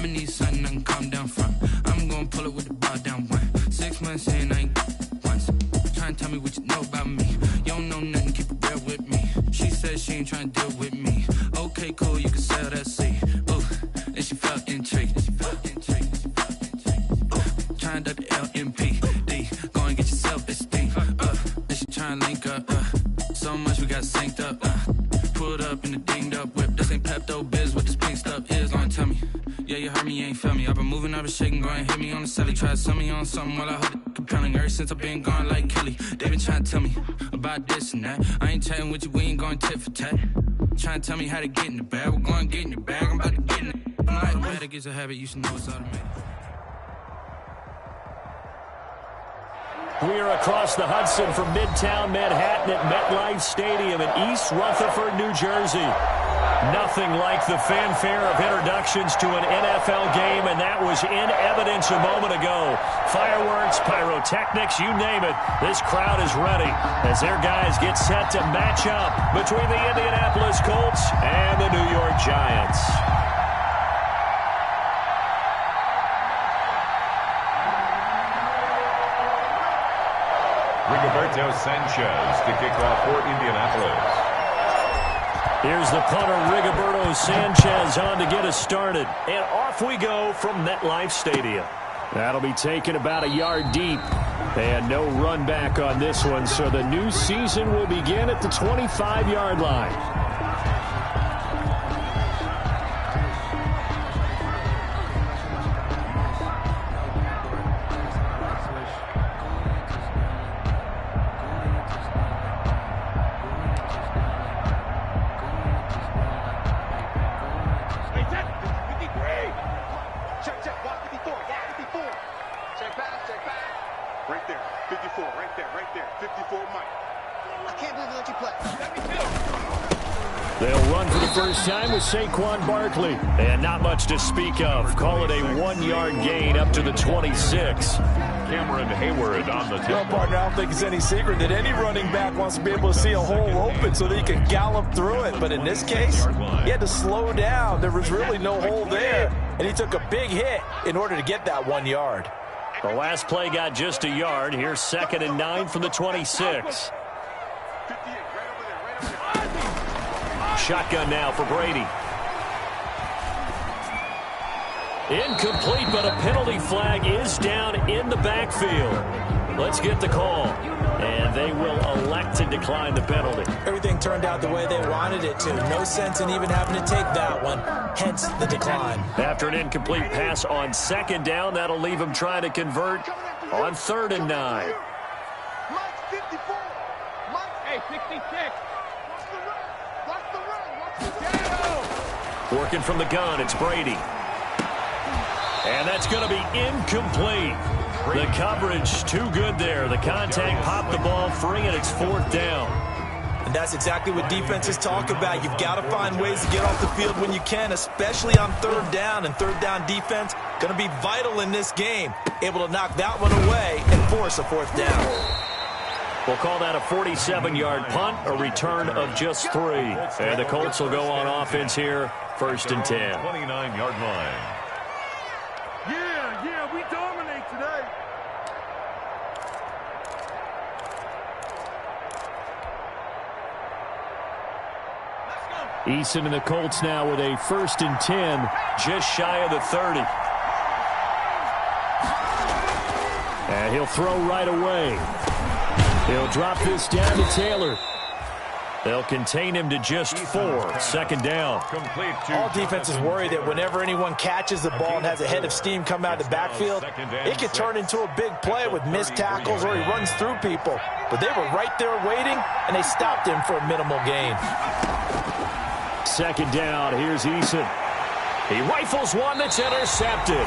I'ma need something I can calm down from. I'm gonna pull it with the ball down one. 6 months in, I ain't once. Trying to tell me what you know about me. You don't know nothing, keep it real with me. She said she ain't trying to deal with me. Okay, cool, you can sell that seed. Ooh, and she felt intrigued. Trying to the LMPD. Go and get your self-esteem. And she trying to link up. So much we got synced up. Pulled up in the dinged up whip. This ain't Pepto-Biz, what this pink stuff is. Long tell me. Yeah, you heard me, you ain't felt me. I've been moving, I've been shaking, go and hit me on the celly. Try to sell me on something while I hold it compelling. Ever since I've been gone like Kelly, they been trying to tell me about this and that. I ain't chatting with you, we ain't going tit for tat. Trying to tell me how to get in the bag. We're going to get in the bag, I'm about to get in it. I'm like, automatic is a habit, you should know it's automatic. We are across the Hudson from Midtown Manhattan at MetLife Stadium in East Rutherford, New Jersey. Nothing like the fanfare of introductions to an NFL game, and that was in evidence a moment ago. Fireworks, pyrotechnics, you name it. This crowd is ready as their guys get set to match up between the Indianapolis Colts and the New York Giants. Rigoberto Sanchez to kick off for Indianapolis. Here's the punter, Rigoberto Sanchez, on to get us started. And off we go from MetLife Stadium. That'll be taken about a yard deep. And no run back on this one, so the new season will begin at the 25-yard line. Time with Saquon Barkley. And not much to speak of. Call it a 1-yard gain up to the 26. Cameron Hayward on the 10. Well, partner, I don't think it's any secret that any running back wants to be able to see a hole open so that he can gallop through it. But in this case, he had to slow down. There was really no hole there. And he took a big hit in order to get that 1 yard. The last play got just a yard. Here's 2nd and 9 from the 26. Shotgun now for Brady. Incomplete, but a penalty flag is down in the backfield. Let's get the call. And they will elect to decline the penalty. Everything turned out the way they wanted it to. No sense in even having to take that one, hence the decline. After an incomplete pass on 2nd down, that'll leave him trying to convert on 3rd and 9. Hey, 66. Working from the gun, it's Brady. And that's going to be incomplete. The coverage too good there. The contact popped the ball free, and it's 4th down. And that's exactly what defenses talk about. You've got to find ways to get off the field when you can, especially on 3rd down. And 3rd down defense going to be vital in this game. Able to knock that one away and force a 4th down. We'll call that a 47-yard punt, a return of just 3. And the Colts will go on offense here, 1st and 10. 29-yard line. Yeah, we dominate today. Eason and the Colts now with a 1st and 10, just shy of the 30. And he'll throw right away. He'll drop this down to Taylor. They'll contain him to just 4. 2nd down. All defenses worry that whenever anyone catches the ball and has a head of steam come out of the backfield, it could turn into a big play with missed tackles or he runs through people. But they were right there waiting, and they stopped him for a minimal gain. 2nd down. Here's Eason. He rifles one that's intercepted.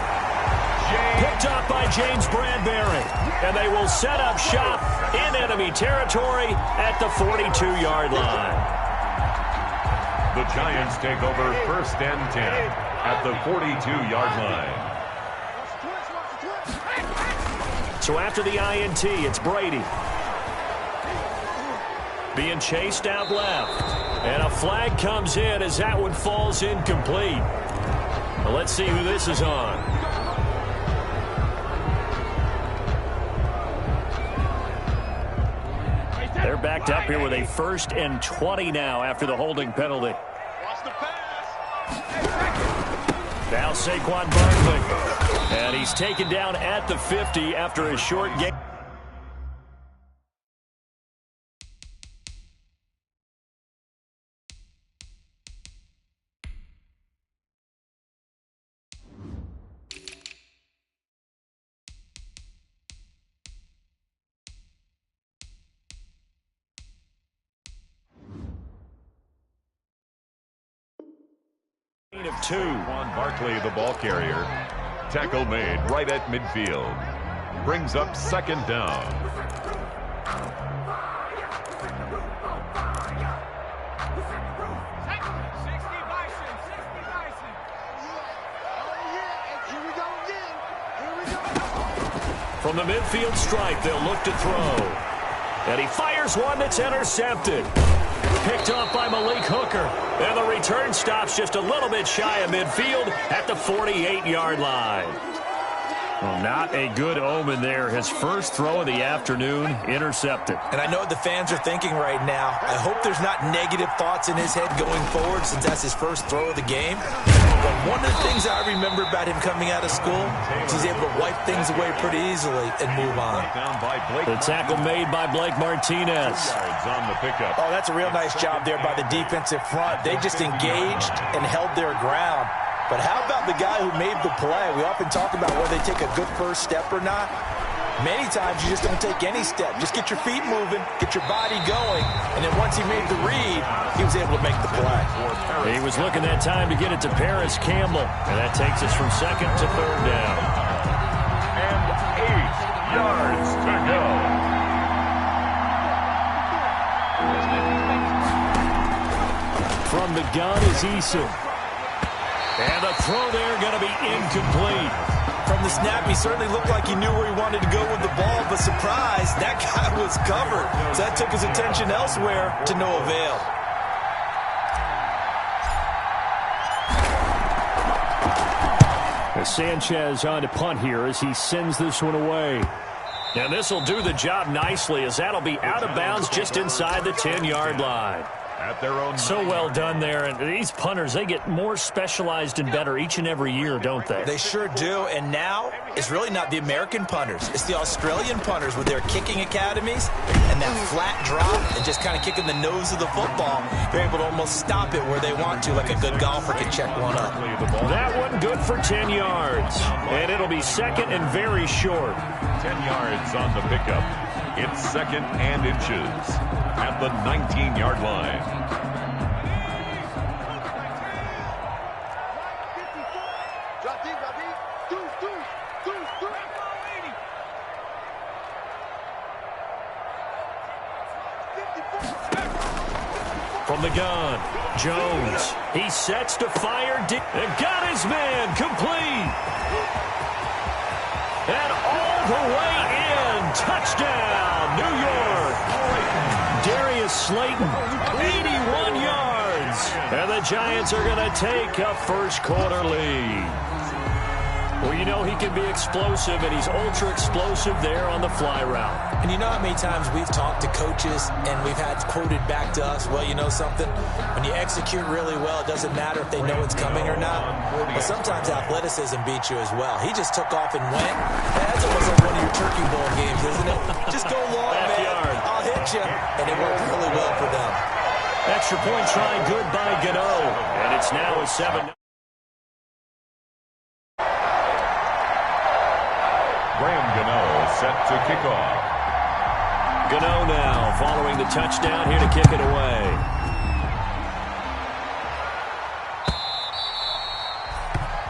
Picked up by James Bradbury. And they will set up shop in enemy territory at the 42-yard line. The Giants take over 1st and 10 at the 42-yard line. So after the INT, it's Brady. Being chased out left. And a flag comes in as that one falls incomplete. Well, let's see who this is on. They're backed up here with a 1st and 20 now after the holding penalty. Now Saquon Barkley. And he's taken down at the 50 after a short game. Of 2. Saquon Barkley, the ball carrier. Tackle made right at midfield. Brings up 2nd down. From the midfield stripe, they'll look to throw. And he fires one that's intercepted. Picked off by Malik Hooker. And the return stops just a little bit shy of midfield at the 48-yard line. Well, not a good omen there. His first throw of the afternoon intercepted. And I know what the fans are thinking right now. I hope there's not negative thoughts in his head going forward since that's his first throw of the game. But one of the things I remember about him coming out of school is he's able to wipe things away pretty easily and move on. The tackle made by Blake Martinez. On the pickup. Oh, that's a real nice job there by the defensive front. They just engaged and held their ground. But how about the guy who made the play? We often talk about whether they take a good first step or not. Many times you just don't take any step. Just get your feet moving, get your body going, and then once he made the read, he was able to make the play. He was looking that time to get it to Paris Campbell, and that takes us from 2nd to 3rd down. And 8 yards to go. From the gun is Eason. And the throw there going to be incomplete. From the snap, he certainly looked like he knew where he wanted to go with the ball, but surprise, that guy was covered. So that took his attention elsewhere to no avail. Sanchez on to punt here as he sends this one away. And this will do the job nicely as that'll be out of bounds just inside the 10-yard line. At their own so well done there. And these punters, they get more specialized and better each and every year, don't they? They sure do. And now it's really not the American punters. It's the Australian punters with their kicking academies and that flat drop and just kind of kicking the nose of the football. They're able to almost stop it where they want to, like a good golfer can check one up. That one good for 10 yards. And it'll be 2nd and very short. 10 yards on the pickup. It's 2nd and inches at the 19-yard line. From the gun, Jones. He sets to fire. And got his man complete. And all the way in. Touchdown, New York. Darius Slayton, 81 yards. And the Giants are going to take a first-quarter lead. Well, you know he can be explosive, and he's ultra-explosive there on the fly route. And you know how many times we've talked to coaches and we've had quoted back to us, well, you know something? When you execute really well, it doesn't matter if they know it's coming or not. But sometimes athleticism beats you as well. He just took off and went. That's almost like one of your turkey bowl games, isn't it? Just go long, man. I'll hit you. And it worked really well for them. Extra point try good by Gano. And it's now a 7. Set to kick off. Gano now following the touchdown here to kick it away.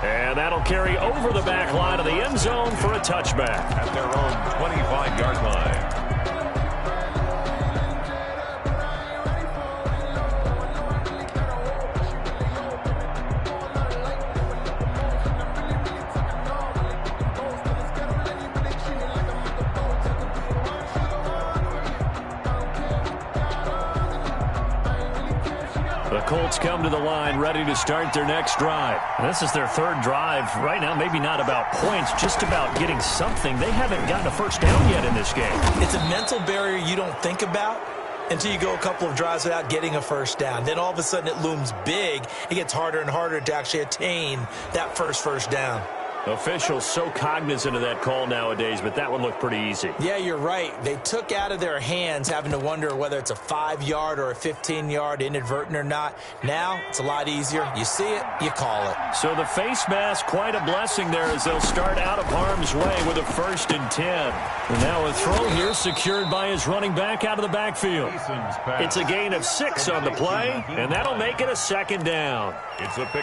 And that'll carry over the back line of the end zone for a touchback. At their own 25-yard line. Colts Giants come to the line ready to start their next drive. This is their third drive. Right now, maybe not about points, just about getting something. They haven't gotten a first down yet in this game. It's a mental barrier you don't think about until you go a couple of drives without getting a first down. Then all of a sudden it looms big. It gets harder and harder to actually attain that first down. Officials so cognizant of that call nowadays, but that one looked pretty easy. Yeah, you're right. They took out of their hands having to wonder whether it's a 5-yard or a 15-yard inadvertent or not. Now it's a lot easier. You see it, you call it. So the face mask, quite a blessing there as they'll start out of harm's way with a 1st and 10. And now a throw here secured by his running back out of the backfield. It's a gain of 6 on the play, and that'll make it a 2nd down.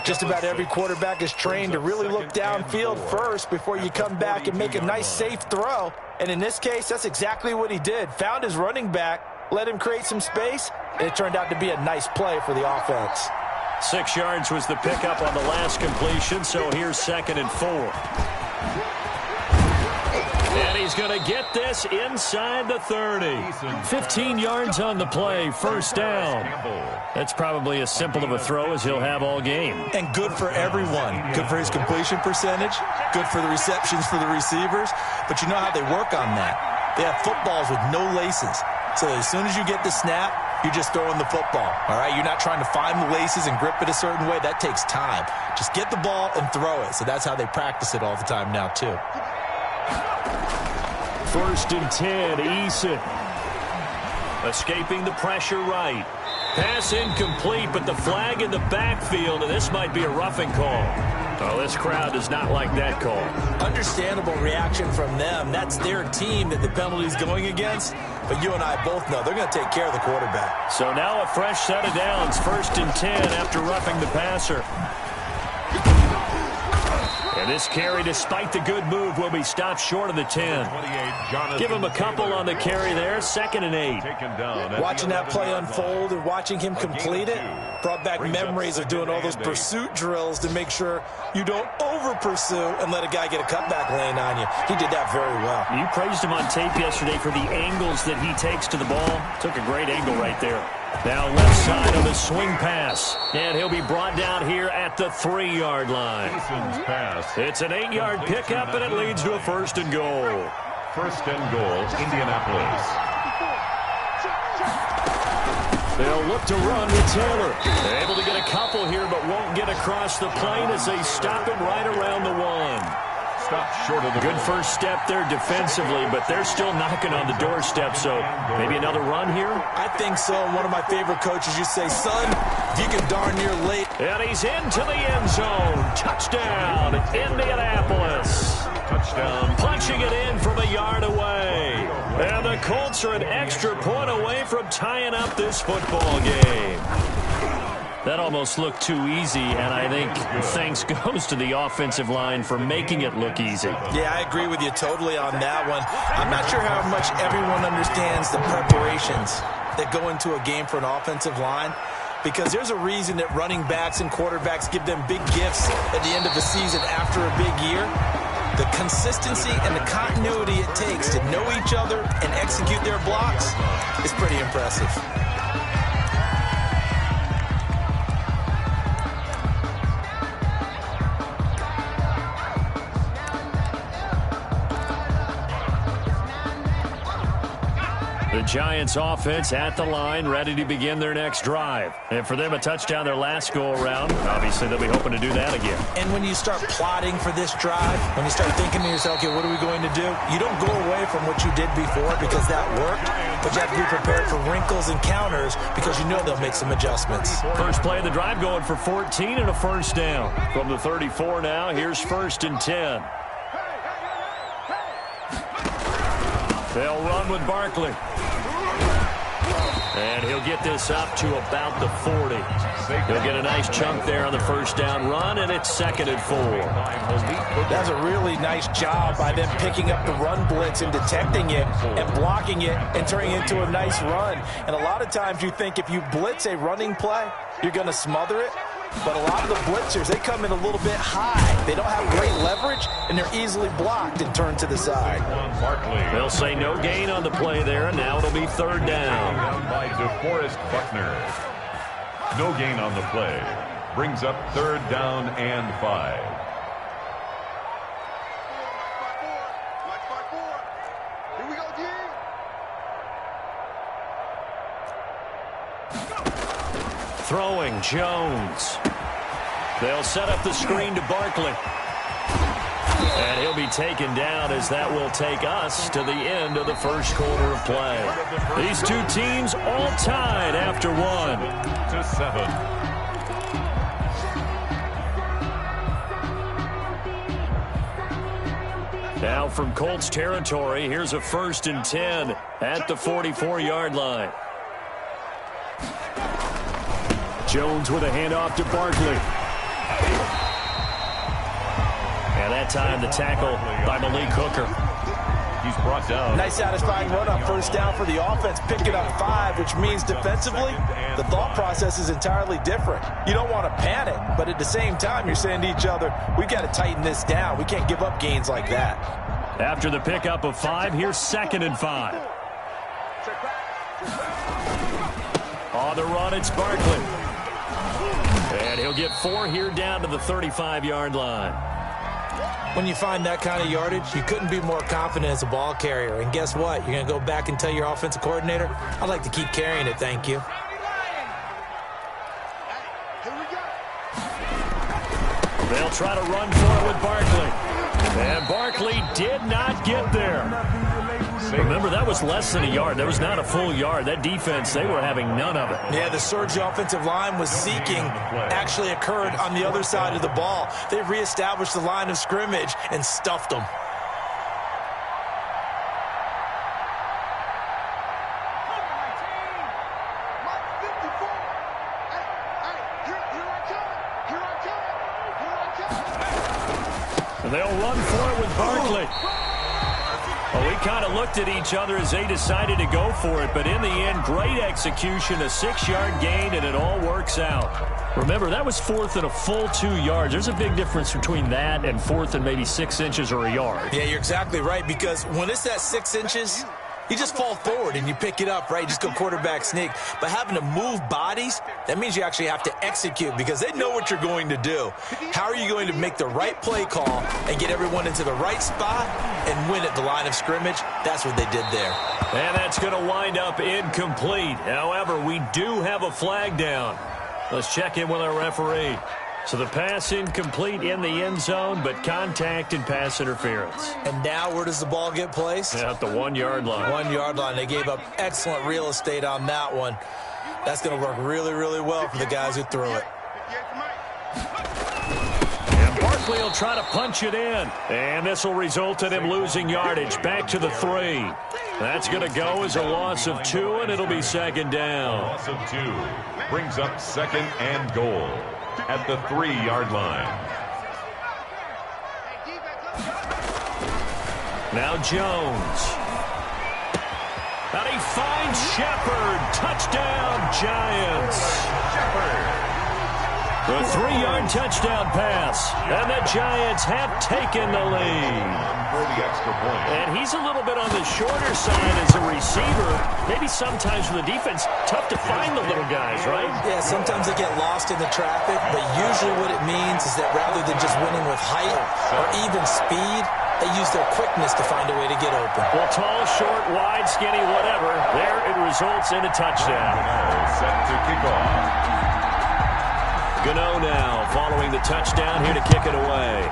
Just about every quarterback is trained to really look downfield first before you come back and make a nice safe throw. And in this case, that's exactly what he did. Found his running back, let him create some space, and it turned out to be a nice play for the offense. 6 yards was the pickup on the last completion, so here's 2nd and 4. And he's going to get this inside the 30. 15 yards on the play, 1st down. That's probably as simple of a throw as he'll have all game. And good for everyone. Good for his completion percentage, good for the receptions for the receivers. But you know how they work on that. They have footballs with no laces. So as soon as you get the snap, you're just throwing the football, all right? You're not trying to find the laces and grip it a certain way. That takes time. Just get the ball and throw it. So that's how they practice it all the time now, too. 1st and 10, Eason. Escaping the pressure right. Pass incomplete, but the flag in the backfield, and this might be a roughing call. Oh, this crowd does not like that call. Understandable reaction from them. That's their team that the penalty's going against. But you and I both know they're going to take care of the quarterback. So now a fresh set of downs, 1st and 10 after roughing the passer. And this carry, despite the good move, will be stopped short of the 10. Give him a couple on the carry there, 2nd and 8. Watching that play unfold and watching him complete it brought back memories of doing all those pursuit drills to make sure you don't over-pursue and let a guy get a cutback lane on you. He did that very well. You praised him on tape yesterday for the angles that he takes to the ball. Took a great angle right there. Now left side of the swing pass. And he'll be brought down here at the 3-yard line. It's an 8-yard pickup, and it leads to a 1st and goal. 1st and goal, Indianapolis. They'll look to run with Taylor. They're able to get a couple here, but won't get across the plane as they stop him right around the 1. Stopped short of the good first step there defensively, but they're still knocking on the doorstep, so maybe another run here? I think so. One of my favorite coaches used to say, son, if you can darn near late. And he's into the end zone. Touchdown, Indianapolis. Touchdown. Punching it in from a yard away. And the Colts are an extra point away from tying up this football game. That almost looked too easy, and I think thanks goes to the offensive line for making it look easy. Yeah, I agree with you totally on that one. I'm not sure how much everyone understands the preparations that go into a game for an offensive line, because there's a reason that running backs and quarterbacks give them big gifts at the end of the season after a big year. The consistency and the continuity it takes to know each other and execute their blocks is pretty impressive. The Giants offense at the line, ready to begin their next drive. And for them, a touchdown their last go-around. Obviously, they'll be hoping to do that again. And when you start plotting for this drive, when you start thinking to yourself, okay, what are we going to do? You don't go away from what you did before because that worked, but you have to be prepared for wrinkles and counters because you know they'll make some adjustments. First play of the drive going for 14 and a 1st down. From the 34 now, here's 1st and 10. They'll run with Barkley. And he'll get this up to about the 40. He'll get a nice chunk there on the 1st down run, and it's 2nd and 4. That's a really nice job by them picking up the run blitz and detecting it and blocking it and turning it into a nice run. And a lot of times you think if you blitz a running play, you're going to smother it. But a lot of the blitzers, they come in a little bit high. They don't have great leverage, and they're easily blocked and turned to the side. They'll say no gain on the play there, and now it'll be 3rd down. By DeForest Buckner. No gain on the play. Brings up 3rd down and 5. Here we go, G. Throwing Jones. They'll set up the screen to Barkley. And he'll be taken down as that will take us to the end of the first quarter of play. These two teams all tied after 1-7. Now from Colts territory, here's a 1st and 10 at the 44-yard line. Jones with a handoff to Barkley. And that time the tackle by Malik Hooker. He's brought down. Nice satisfying run on 1st down for the offense, picking up 5, which means defensively, the thought process is entirely different. You don't want to panic, but at the same time, you're saying to each other, we've got to tighten this down. We can't give up gains like that. After the pickup of 5, here's 2nd and 5. On the run, it's Barkley. And he'll get 4 here down to the 35-yard line. When you find that kind of yardage, you couldn't be more confident as a ball carrier. And guess what? You're going to go back and tell your offensive coordinator, I'd like to keep carrying it, thank you. They'll try to run for it with Barkley. And Barkley did not get there. Remember, that was less than a yard. That was not a full yard. That defense, they were having none of it. Yeah, the surge the offensive line was seeking actually occurred on the other side of the ball. They reestablished the line of scrimmage and stuffed them. And they'll run for it with Barkley. Well, we kind of looked at each other as they decided to go for it, but in the end, great execution, a 6-yard gain, and it all works out. Remember, that was 4th and a full 2 yards. There's a big difference between that and 4th and maybe 6 inches or a yard. Yeah, you're exactly right, because when it's that 6 inches, you just fall forward and you pick it up, right? Just go quarterback sneak. But having to move bodies, that means you actually have to execute because they know what you're going to do. How are you going to make the right play call and get everyone into the right spot and win at the line of scrimmage? That's what they did there. And that's going to wind up incomplete. However, we do have a flag down. Let's check in with our referee. So the pass incomplete in the end zone, but contact and pass interference. And now where does the ball get placed? At the 1-yard line. 1-yard line. They gave up excellent real estate on that one. That's going to work really, really well for the guys who threw it. And Barkley will try to punch it in. And this will result in him losing yardage. Back to the 3. That's going to go as a loss of 2, and it'll be 2nd down. Loss of 2 brings up 2nd and goal at the 3-yard line. Now Jones. And he finds Shepard. Touchdown, Giants. The 3-yard touchdown pass. And the Giants have taken the lead. For the extra point. And he's a little bit on the shorter side as a receiver. Maybe sometimes for the defense, tough to find the little guys, right? Yeah, sometimes they get lost in the traffic, but usually what it means is that rather than just winning with height or even speed, they use their quickness to find a way to get open. Well, tall, short, wide, skinny, whatever, there it results in a touchdown. Set to kick off. Gano now following the touchdown here to kick it away.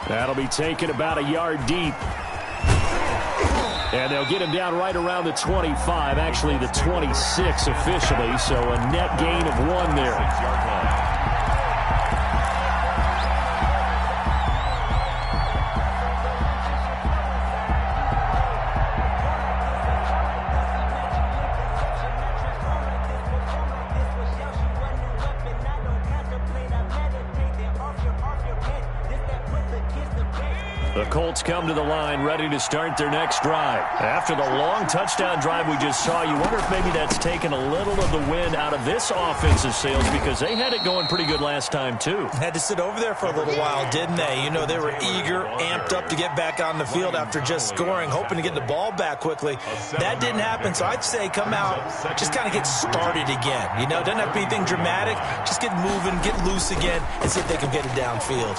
That'll be taken about a yard deep. And they'll get him down right around the 25, actually the 26 officially, so a net gain of 1 there. 6-yard line. The Colts come to the line ready to start their next drive. After the long touchdown drive we just saw, you wonder if maybe that's taken a little of the wind out of this offensive sails because they had it going pretty good last time too. Had to sit over there for a little while, didn't they? You know, they were eager, amped up to get back on the field after just scoring, hoping to get the ball back quickly. That didn't happen, so I'd say come out, just kind of get started again. You know, doesn't have to be anything dramatic. Just get moving, get loose again, and see if they can get it downfield.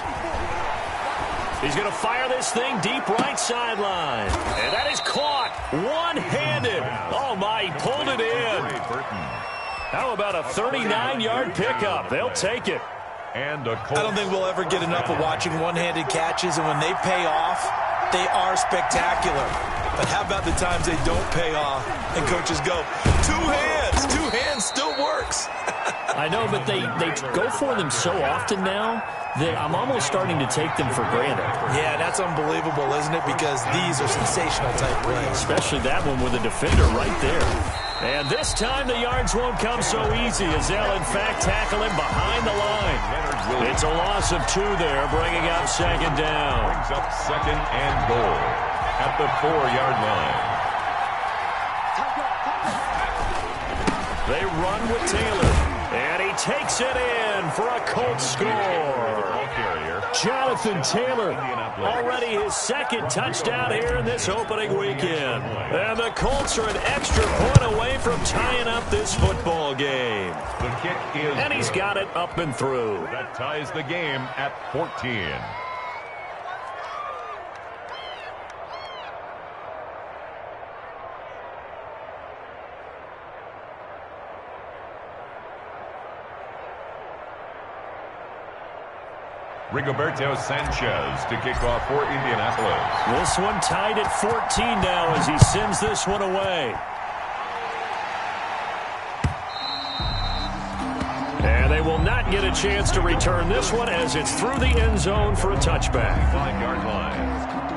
He's going to fire this thing deep right sideline. And that is caught one-handed. Oh, my, he pulled it in. How about a 39-yard pickup? They'll take it. I don't think we'll ever get enough of watching one-handed catches, and when they pay off, they are spectacular. But how about the times they don't pay off and coaches go, two hands still works. I know, but they go for them so often now that I'm almost starting to take them for granted. Yeah, that's unbelievable, isn't it? Because these are sensational type plays. Especially that one with a defender right there. And this time the yards won't come so easy as they'll in fact tackle him behind the line. It's a loss of 2 there, bringing up second down. Brings up second and goal at the 4-yard line. They run with Taylor, and he takes it in for a Colts score. Jonathan Taylor, already his second touchdown here in this opening weekend. And the Colts are an extra point away from tying up this football game. The kick is and he's got it up and through. That ties the game at 14. Rigoberto Sanchez to kick off for Indianapolis. This one tied at 14 now as he sends this one away. And they will not get a chance to return this one as it's through the end zone for a touchback. 5-yard line.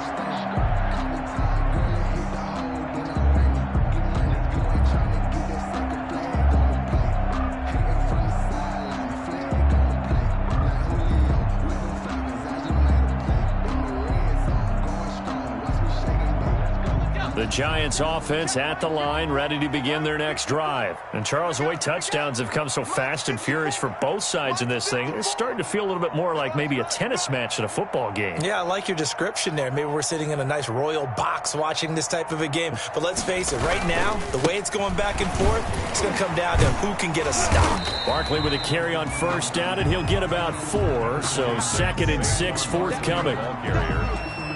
The Giants offense at the line, ready to begin their next drive. And Charles, the way touchdowns have come so fast and furious for both sides in this thing, it's starting to feel a little bit more like maybe a tennis match than a football game. Yeah, I like your description there. Maybe we're sitting in a nice royal box watching this type of a game. But let's face it, right now, the way it's going back and forth, it's going to come down to who can get a stop. Barkley with a carry on first down, and he'll get about 4. So 2nd and 6 forthcoming.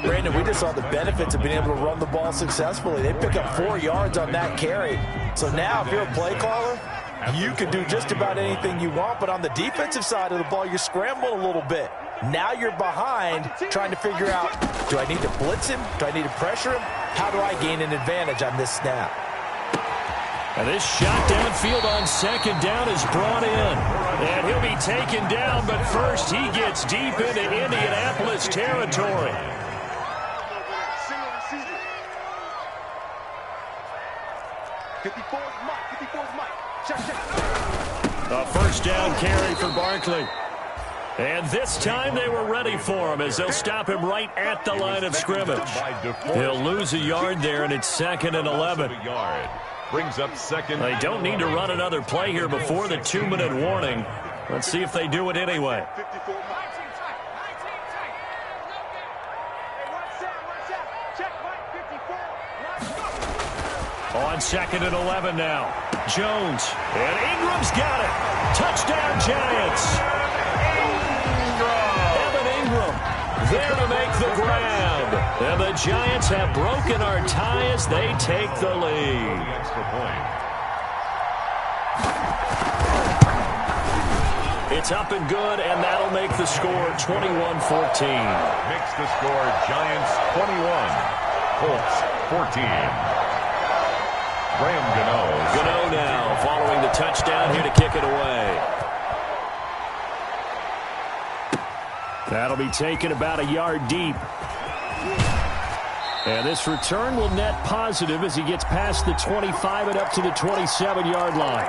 Brandon, we just saw the benefits of being able to run the ball successfully. They pick up 4 yards on that carry. So now if you're a play caller, you can do just about anything you want. But on the defensive side of the ball, you're scrambling a little bit. Now you're behind trying to figure out, do I need to blitz him? Do I need to pressure him? How do I gain an advantage on this snap? And this shot downfield on second down is brought in. And he'll be taken down, but first he gets deep into Indianapolis territory. A first down carry for Barkley. And this time they were ready for him as they'll stop him right at the line of scrimmage. He'll lose a yard there, and it's 2nd and 11. Brings up second. They don't need to run another play here before the 2-minute warning. Let's see if they do it anyway. On 2nd and 11 now. Jones. And Ingram's got it. Touchdown, Giants. Evan Ingram there to make the grab. And the Giants have broken our tie as they take the lead. It's up and good, and that'll make the score 21-14. Makes the score Giants 21, Colts 14. Graham Gano now following the touchdown here to kick it away. That'll be taken about a yard deep. And this return will net positive as he gets past the 25 and up to the 27-yard line.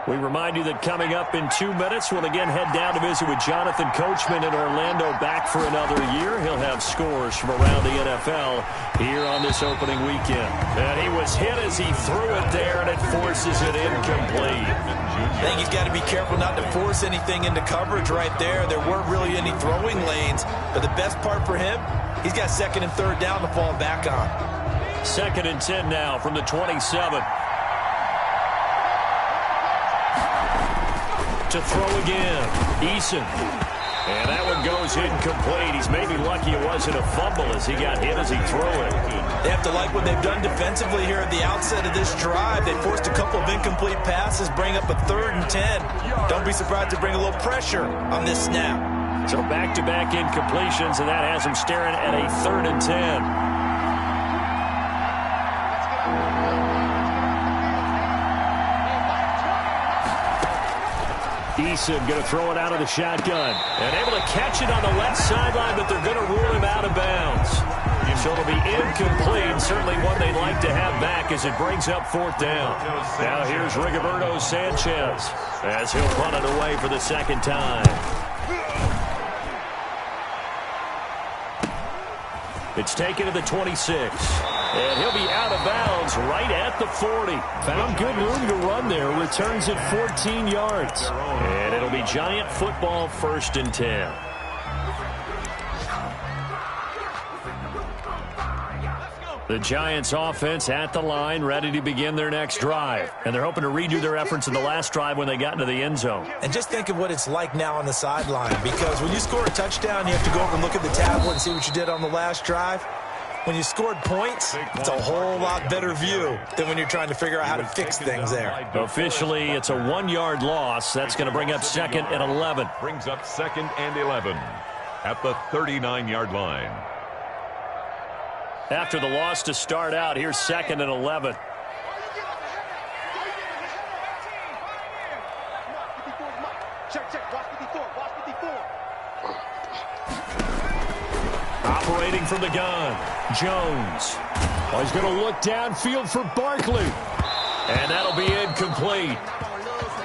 We remind you that coming up in 2 minutes, we'll again head down to visit with Jonathan Coachman in Orlando, back for another year. He'll have scores from around the NFL here on this opening weekend. And he was hit as he threw it there, and it forces it incomplete. I think he's got to be careful not to force anything into coverage right there. There weren't really any throwing lanes, but the best part for him, he's got second and third down to fall back on. 2nd and 10 now from the 27. To throw again, Eason. And that one goes incomplete. He's maybe lucky it wasn't a fumble as he got hit as he threw it. They have to like what they've done defensively here at the outset of this drive. They forced a couple of incomplete passes, bring up a 3rd and 10. Don't be surprised to bring a little pressure on this snap. So back-to-back incompletions, and that has him staring at a 3rd and 10. Eason going to throw it out of the shotgun. And able to catch it on the left sideline, but they're going to rule him out of bounds. So it'll be incomplete. Certainly one they'd like to have back as it brings up 4th down. Now here's Rigoberto Sanchez as he'll punt it away for the 2nd time. It's taken to the 26. And he'll be out of bounds right at the 40. Found good room to run there. Returns at 14 yards. And it'll be Giant football, 1st and 10. The Giants offense at the line, ready to begin their next drive. And they're hoping to redo their efforts in the last drive when they got into the end zone. And just think of what it's like now on the sideline, because when you score a touchdown, you have to go over and look at the tablet and see what you did on the last drive. When you scored points, it's a whole lot better view than when you're trying to figure out how to fix things there. Officially, it's a 1-yard loss. That's going to bring up 2nd and 11. Brings up 2nd and 11 at the 39-yard line. After the loss to start out, here's 2nd and 11. Operating from the gun, Jones. Oh, he's going to look downfield for Barkley. And that'll be incomplete.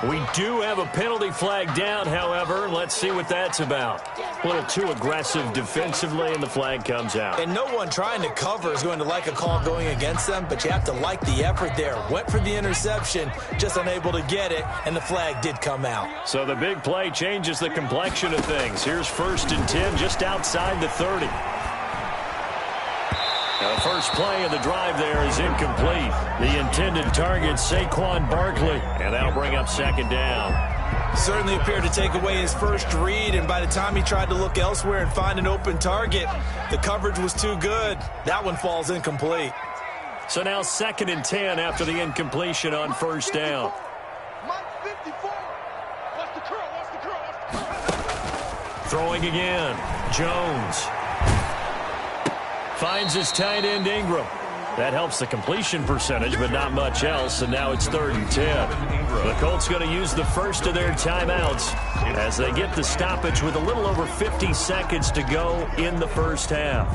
We do have a penalty flag down, however. Let's see what that's about. A little too aggressive defensively, and the flag comes out. And no one trying to cover is going to like a call going against them, but you have to like the effort there. Went for the interception, just unable to get it, and the flag did come out. So the big play changes the complexion of things. Here's 1st and 10 just outside the 30. The first play of the drive there is incomplete. The intended target, Saquon Barkley, and that'll bring up 2nd down. Certainly appeared to take away his first read, and by the time he tried to look elsewhere and find an open target, the coverage was too good. That one falls incomplete. So now 2nd and 10 after the incompletion on 1st down. Throwing again, Jones. Finds his tight end Ingram. That helps the completion percentage, but not much else, and now it's 3rd and 10. The Colts going to use the first of their timeouts as they get the stoppage with a little over 50 seconds to go in the first half.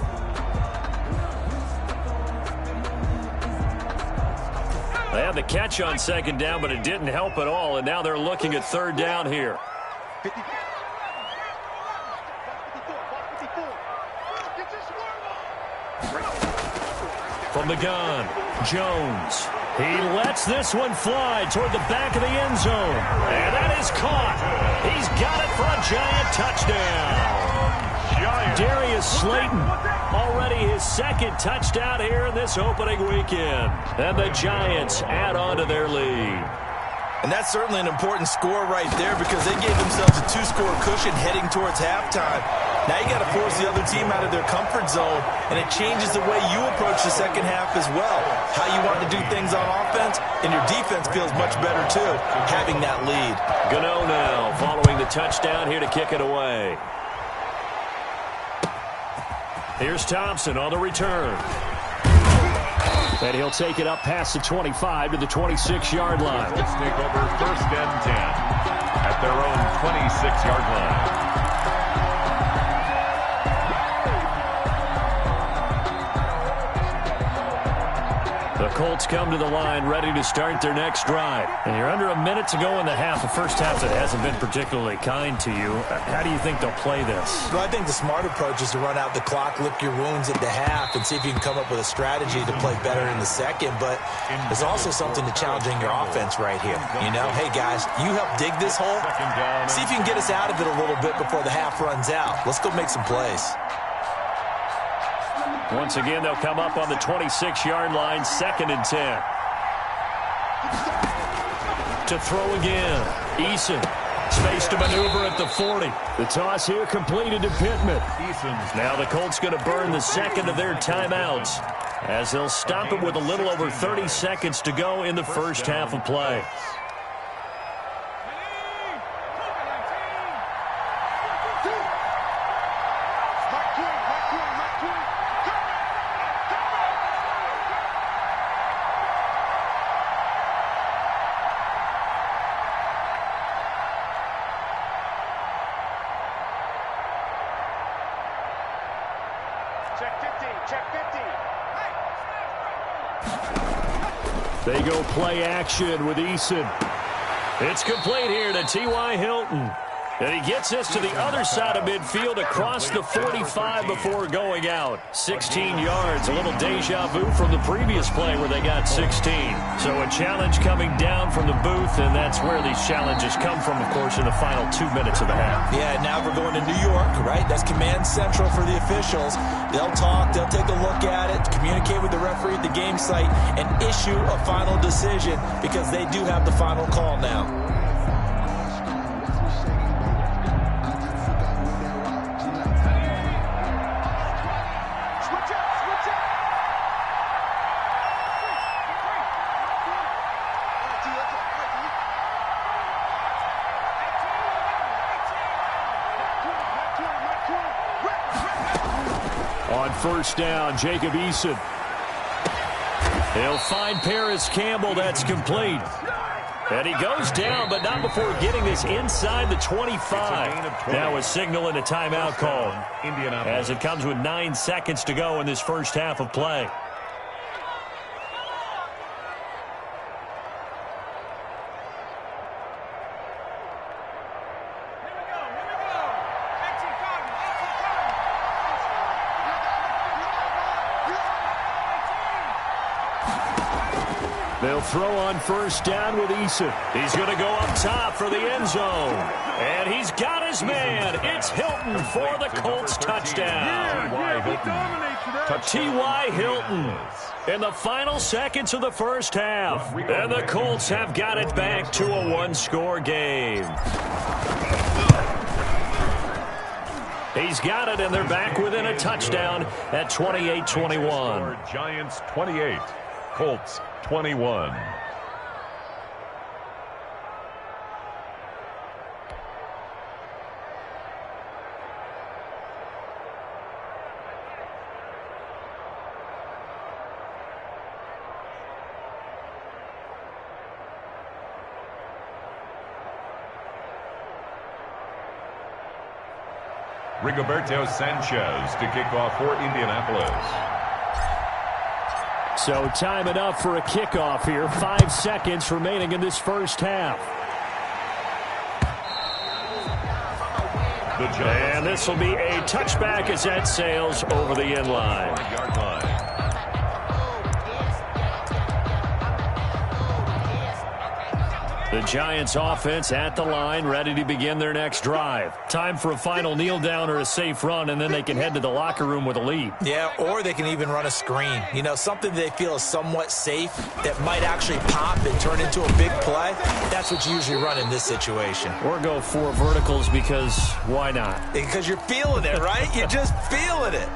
They had the catch on 2nd down, but it didn't help at all, and now they're looking at 3rd down here. From the gun, Jones. He lets this one fly toward the back of the end zone. And that is caught. He's got it for a Giant touchdown. Darius Slayton, already his 2nd touchdown here in this opening weekend. And the Giants add on to their lead. And that's certainly an important score right there because they gave themselves a 2-score cushion heading towards halftime. Now you got to force the other team out of their comfort zone, and it changes the way you approach the second half as well. How you want to do things on offense, and your defense feels much better too, having that lead. Gano now following the touchdown here to kick it away. Here's Thompson on the return. And he'll take it up past the 25 to the 26-yard line. Let's take over 1st and 10 at their own 26-yard line. The Colts come to the line ready to start their next drive. And you're under a minute to go in the half. The first half that hasn't been particularly kind to you. How do you think they'll play this? Well, I think the smart approach is to run out the clock, lick your wounds at the half, and see if you can come up with a strategy to play better in the second. But there's also something to challenging your offense right here. You know, hey, guys, you help dig this hole. See if you can get us out of it a little bit before the half runs out. Let's go make some plays. Once again, they'll come up on the 26-yard line, 2nd and 10. To throw again, Eason. Space to maneuver at the 40. The toss here completed to Pittman. Now the Colts going to burn the second of their timeouts as they'll stop it with a little over 30 seconds to go in the first half of play. They go play action with Eason. It's complete here to T.Y. Hilton. And he gets this to the other side of midfield across the 45 before going out. 16 yards, a little deja vu from the previous play where they got 16. So a challenge coming down from the booth, and that's where these challenges come from, of course, in the final 2 minutes of the half. Yeah, now we're going to New York, right? That's command central for the officials. They'll talk, they'll take a look at it, communicate with the referee at the game site, and issue a final decision because they do have the final call now. On first down, Jacob Eason. He'll find Paris Campbell. That's complete. And he goes down, but not before getting this inside the 25. Now a signal and a timeout call as it comes with 9 seconds to go in this first half of play. They'll throw on first down with Eason. He's going to go up top for the end zone. And he's got his man. It's Hilton for the Colts touchdown. T.Y. Hilton in the final seconds of the first half. And the Colts have got it back to a one-score game. He's got it, and they're back within a touchdown at 28-21. Giants 28, Colts 21. Rigoberto Sanchez to kick off for Indianapolis. So time enough for a kickoff here. 5 seconds remaining in this first half. And this will be a touchback as that sails over the end line. The Giants offense at the line, ready to begin their next drive. Time for a final kneel down or a safe run, and then they can head to the locker room with a lead. Yeah, or they can even run a screen. You know, something they feel is somewhat safe that might actually pop and turn into a big play. That's what you usually run in this situation. Or go 4 verticals because why not? Because you're feeling it, right? You're just feeling it.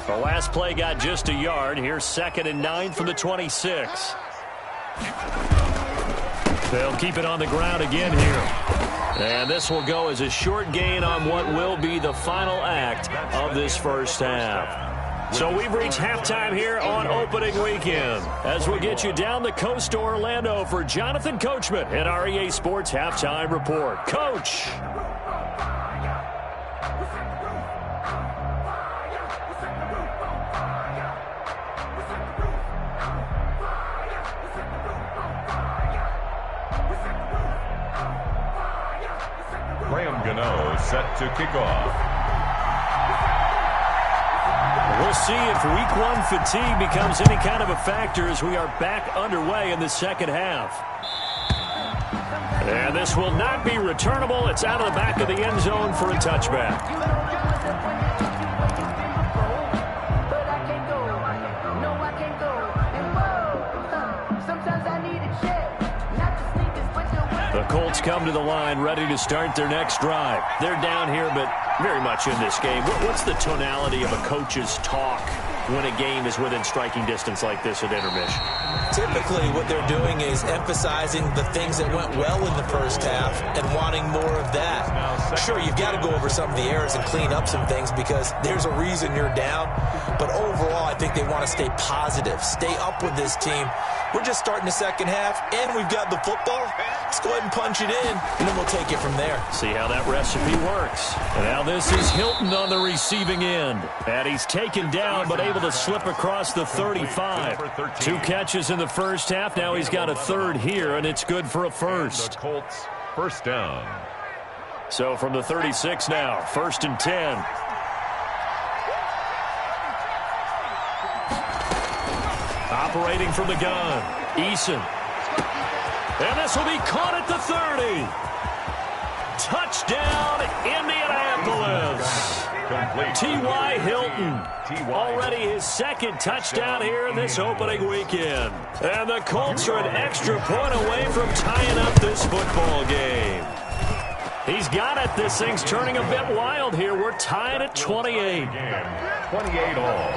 The last play got just a yard. Here's 2nd and 9 from the 26. They'll keep it on the ground again here. And this will go as a short gain on what will be the final act of this first half. So we've reached halftime here on opening weekend as we'll get you down the coast to Orlando for Jonathan Coachman at our EA Sports Halftime Report. Coach. 2-0 set to kick off. We'll see if week one fatigue becomes any kind of a factor as we are back underway in the second half. And this will not be returnable. It's out of the back of the end zone for a touchback. The Colts come to the line ready to start their next drive. They're down here, but very much in this game. What's the tonality of a coach's talk when a game is within striking distance like this at intermission? Typically, what they're doing is emphasizing the things that went well in the first half and wanting more of that. Sure, you've got to go over some of the errors and clean up some things because there's a reason you're down. But overall, I think they want to stay positive, stay up with this team. We're just starting the second half, and we've got the football. Let's go ahead and punch it in, and then we'll take it from there. See how that recipe works. And now this is Hilton on the receiving end. And he's taken down, but able to slip across the 35. 2 catches in the first half. Now he's got a third here, and it's good for a first. The Colts first down. So from the 36 now, 1st and 10. Operating from the gun, Eason. And this will be caught at the 30. Touchdown, Indianapolis. T.Y. Hilton. Already his second touchdown here in this opening weekend. And the Colts are an extra point away from tying up this football game. He's got it. This thing's turning a bit wild here. We're tied at 28. 28 all.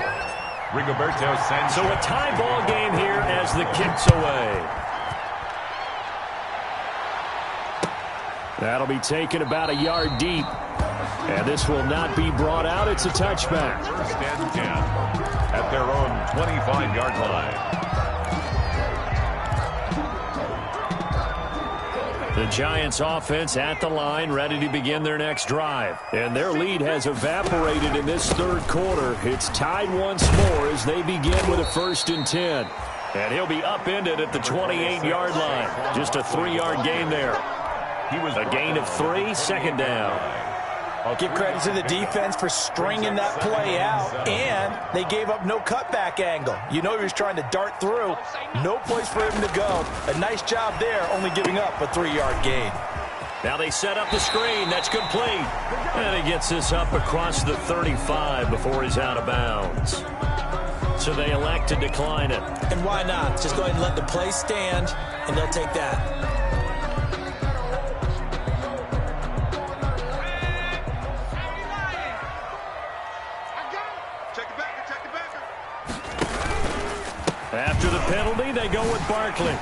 Rigoberto Sanchez. So a tie ball game here as the kick's away. That'll be taken about a yard deep. And this will not be brought out. It's a touchback. 1st and 10 at their own 25-yard line. The Giants offense at the line, ready to begin their next drive. And their lead has evaporated in this third quarter. It's tied once more as they begin with a 1st and 10. And he'll be upended at the 28-yard line. Just a 3-yard gain there. He was a gain of 3, 2nd down. I'll give credit to the defense for stringing that play out, and they gave up no cutback angle. You know he was trying to dart through. No place for him to go. A nice job there, only giving up a 3-yard gain. Now they set up the screen. That's complete. And he gets this up across the 35 before he's out of bounds. So they elect to decline it. And why not? Just go ahead and let the play stand, and they'll take that. After the penalty, they go with Barkley.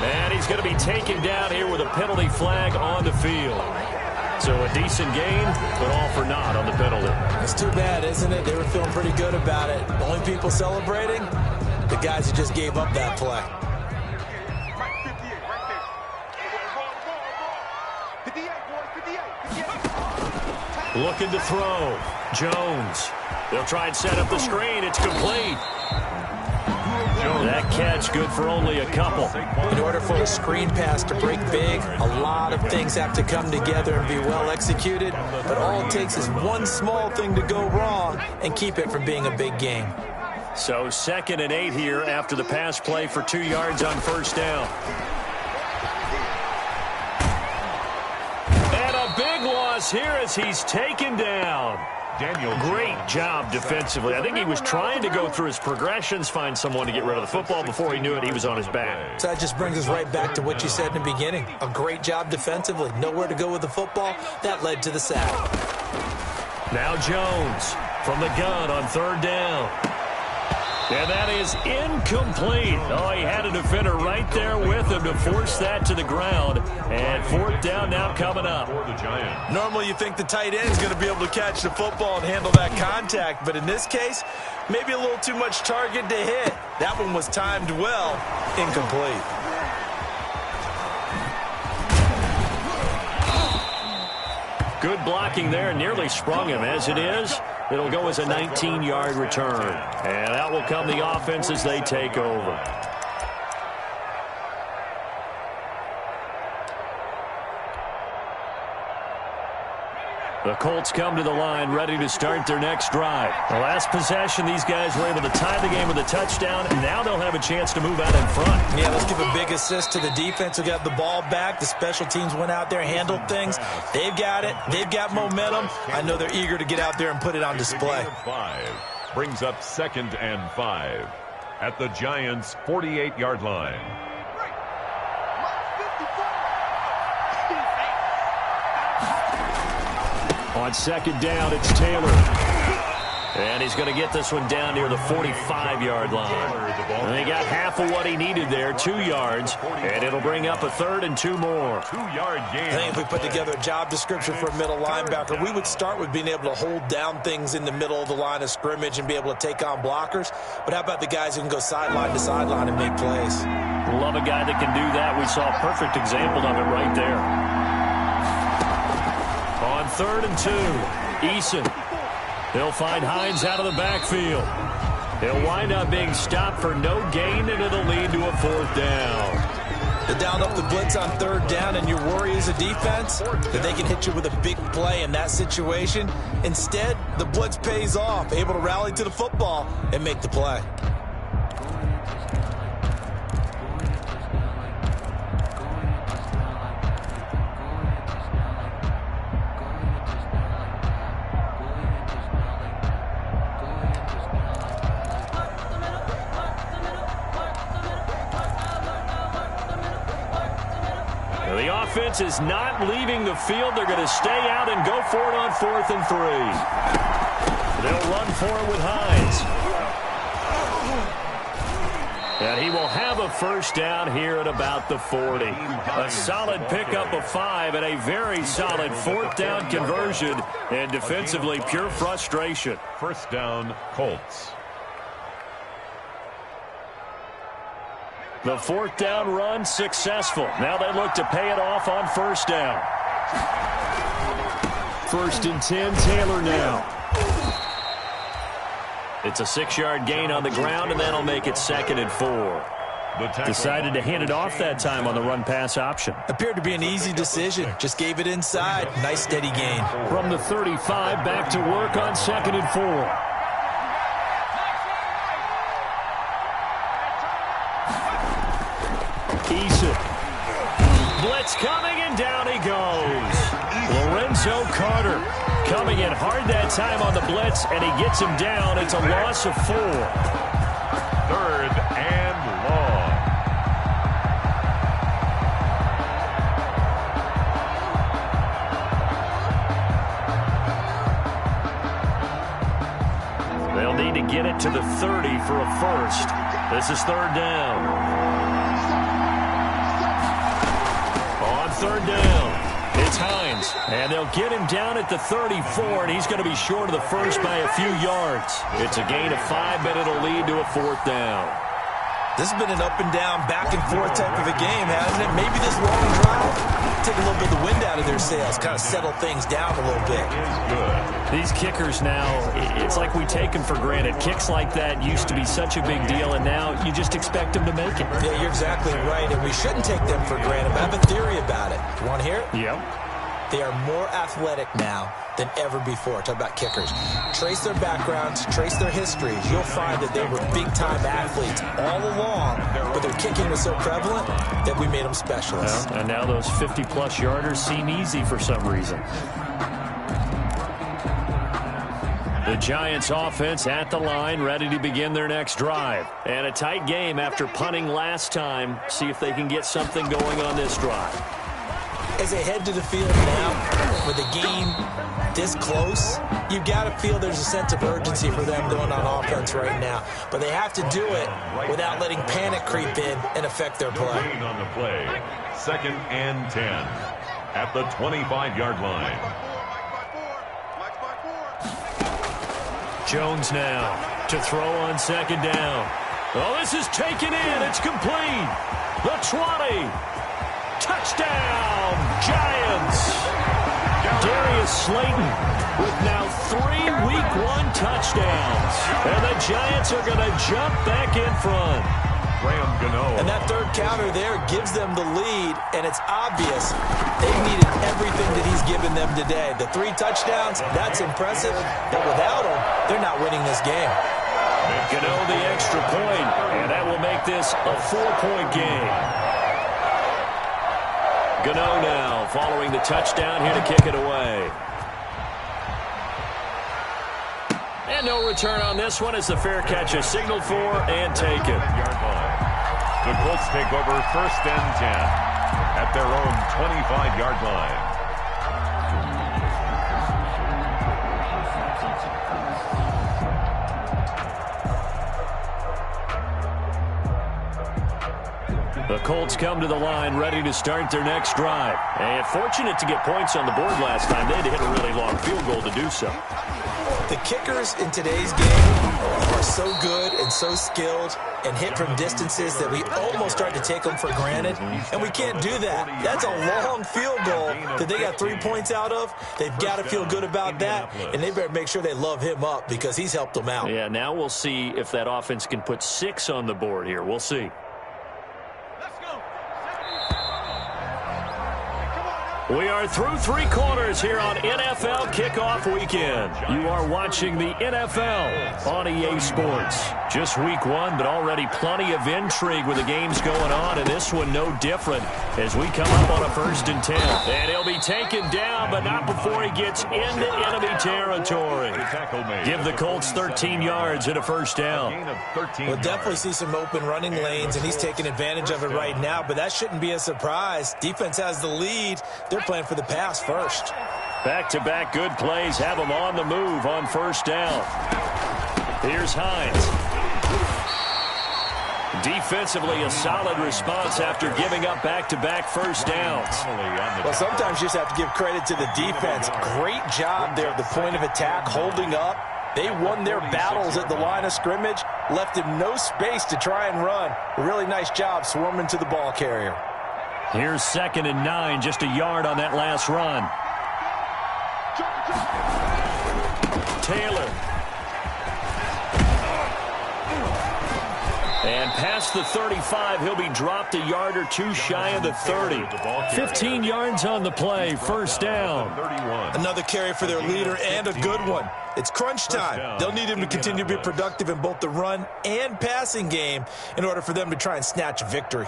And he's going to be taken down here with a penalty flag on the field. So a decent gain, but all for naught on the penalty. It's too bad, isn't it? They were feeling pretty good about it. The only people celebrating, the guys who just gave up that play. Looking to throw. Jones. They'll try and set up the screen. It's complete. That catch good for only a couple. In order for a screen pass to break big, a lot of things have to come together and be well executed. But all it takes is one small thing to go wrong and keep it from being a big game. So 2nd and 8 here after the pass play for 2 yards on 1st down. And a big loss here as he's taken down. Great job defensively. I think he was trying to go through his progressions, find someone to get rid of the football. Before he knew it, he was on his back. So that just brings us right back to what you said in the beginning. A great job defensively. Nowhere to go with the football. That led to the sack. Now Jones from the gun on 3rd down. And that is incomplete. Oh, he had a defender right there with him to force that to the ground. And 4th down now coming up. Normally you think the tight end is going to be able to catch the football and handle that contact. But in this case, maybe a little too much target to hit. That one was timed well. Incomplete. Good blocking there. Nearly sprung him. As it is, it'll go as a 19-yard return. And out will come the offense as they take over. The Colts come to the line ready to start their next drive. The last possession, these guys were able to tie the game with a touchdown, and now they'll have a chance to move out in front. Yeah, let's give a big assist to the defense who got the ball back. The special teams went out there, handled things. They've got it. They've got momentum. I know they're eager to get out there and put it on display. 5 brings up 2nd and 5 at the Giants' 48-yard line. On 2nd down, it's Taylor. And he's going to get this one down near the 45-yard line. And he got half of what he needed there, 2 yards. And it'll bring up a 3rd and 2 more. 2-yard gain. I think if we put together a job description for a middle linebacker, we would start with being able to hold down things in the middle of the line of scrimmage and be able to take on blockers. But how about the guys who can go sideline to sideline and make plays? Love a guy that can do that. We saw a perfect example of it right there. On 3rd and 2, Eason. He'll find Hines out of the backfield. He'll wind up being stopped for no gain, and it'll lead to a 4th down. They down up the blitz on 3rd down, and your worry as a defense that they can hit you with a big play in that situation. Instead, the blitz pays off, able to rally to the football and make the play. The offense is not leaving the field. They're going to stay out and go for it on 4th and 3. They'll run for it with Hines. And he will have a 1st down here at about the 40. A solid pickup of 5 and a very solid 4th down conversion. And defensively, pure frustration. 1st down, Colts. The 4th down run successful. Now they look to pay it off on 1st down. 1st and 10, Taylor now. It's a 6-yard gain on the ground, and that'll make it 2nd and 4. Decided to hand it off that time on the run-pass option. Appeared to be an easy decision. Just gave it inside. Nice, steady gain. From the 35, back to work on 2nd and 4. Eason. Blitz coming, and down he goes. Lorenzo Carter coming in hard that time on the blitz, and he gets him down. It's a loss of 4. 3rd and long. They'll need to get it to the 30 for a 1st. This is 3rd down. 3rd down, it's Hines. And they'll get him down at the 34, and he's going to be short of the 1st by a few yards. It's a gain of 5, but it'll lead to a 4th down. This has been an up and down, back and forth type of a game, hasn't it? Maybe this long drive take a little bit of the wind out of their sails, kind of settle things down a little bit. These kickers now, it's like we take them for granted. Kicks like that used to be such a big deal, and now you just expect them to make it. Yeah, you're exactly right, and we shouldn't take them for granted. But I have a theory about it. You want to hear it? Yep. They are more athletic now than ever before. Talk about kickers. Trace their backgrounds, trace their histories. You'll find that they were big-time athletes all along, but their kicking was so prevalent that we made them specialists. Well, and now those 50-plus yarders seem easy for some reason. The Giants offense at the line, ready to begin their next drive. And a tight game after punting last time. See if they can get something going on this drive. As they head to the field now, with the game this close, you've got to feel there's a sense of urgency for them going on offense right now. But they have to do it without letting panic creep in and affect their play. Gain on the play, 2nd and 10 at the 25-yard line. Jones now to throw on 2nd down. Oh, this is taken in. It's complete. The 20. Touchdown, Giants. Darius Slayton with now 3 Week 1 touchdowns. And the Giants are going to jump back in front. And that 3rd counter there gives them the lead, and it's obvious they've needed everything that he's given them today. The 3 touchdowns, that's impressive, but without them, they're not winning this game. Gano the extra point, and that will make this a 4-point game. Gano now following the touchdown here to kick it away. And no return on this one as the fair catch is signaled for and taken. The Colts take over 1st and 10 at their own 25-yard line. The Colts come to the line ready to start their next drive. And fortunate to get points on the board last time. They had to hit a really long field goal to do so. The kickers in today's game are so good and so skilled and hit from distances that we almost start to take them for granted, and we can't do that. That's a long field goal that they got 3 points out of. They've got to feel good about that, and they better make sure they love him up because he's helped them out. Yeah, now we'll see if that offense can put 6 on the board here. We'll see. We are through 3 quarters here on NFL Kickoff Weekend. You are watching the NFL on EA Sports. Just week 1, but already plenty of intrigue with the games going on, and this one no different as we come up on a 1st and 10. And he'll be taken down, but not before he gets into enemy territory. Give the Colts 13 yards and a 1st down. We'll definitely see some open running lanes, and he's taking advantage of it right now, but that shouldn't be a surprise. Defense has the lead. They're playing for the pass first. Back-to-back good plays have them on the move on 1st down. Here's Hines. Defensively, a solid response after giving up back-to-back 1st downs. Well, sometimes you just have to give credit to the defense. Great job there at the point of attack, holding up. They won their battles at the line of scrimmage, left him no space to try and run. A really nice job swarming to the ball carrier. Here's 2nd and 9, just a yard on that last run. Taylor. And past the 35, he'll be dropped a yard or 2 shy of the 30. 15 yards on the play, 1st down. Another carry for their leader and a good one. It's crunch time. They'll need him to continue to be productive in both the run and passing game in order for them to try and snatch a victory.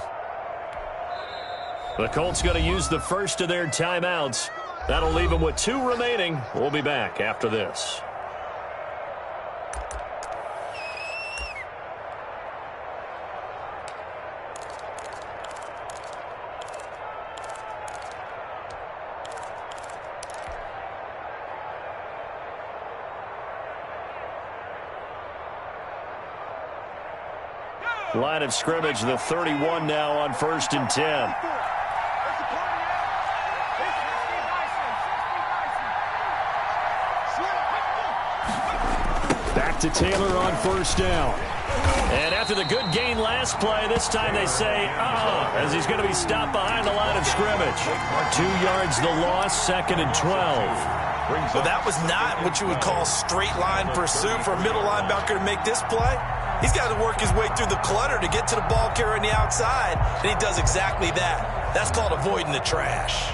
The Colts going to use the first of their timeouts. That'll leave them with 2 remaining. We'll be back after this. Line of scrimmage, the 31 now on 1st and 10. Back to Taylor on 1st down. And after the good gain last play, this time they say, as he's going to be stopped behind the line of scrimmage. 2 yards the loss, 2nd and 12. Well, that was not what you would call straight line pursuit for a middle linebacker to make this play. He's got to work his way through the clutter to get to the ball carrier on the outside, and he does exactly that. That's called avoiding the trash.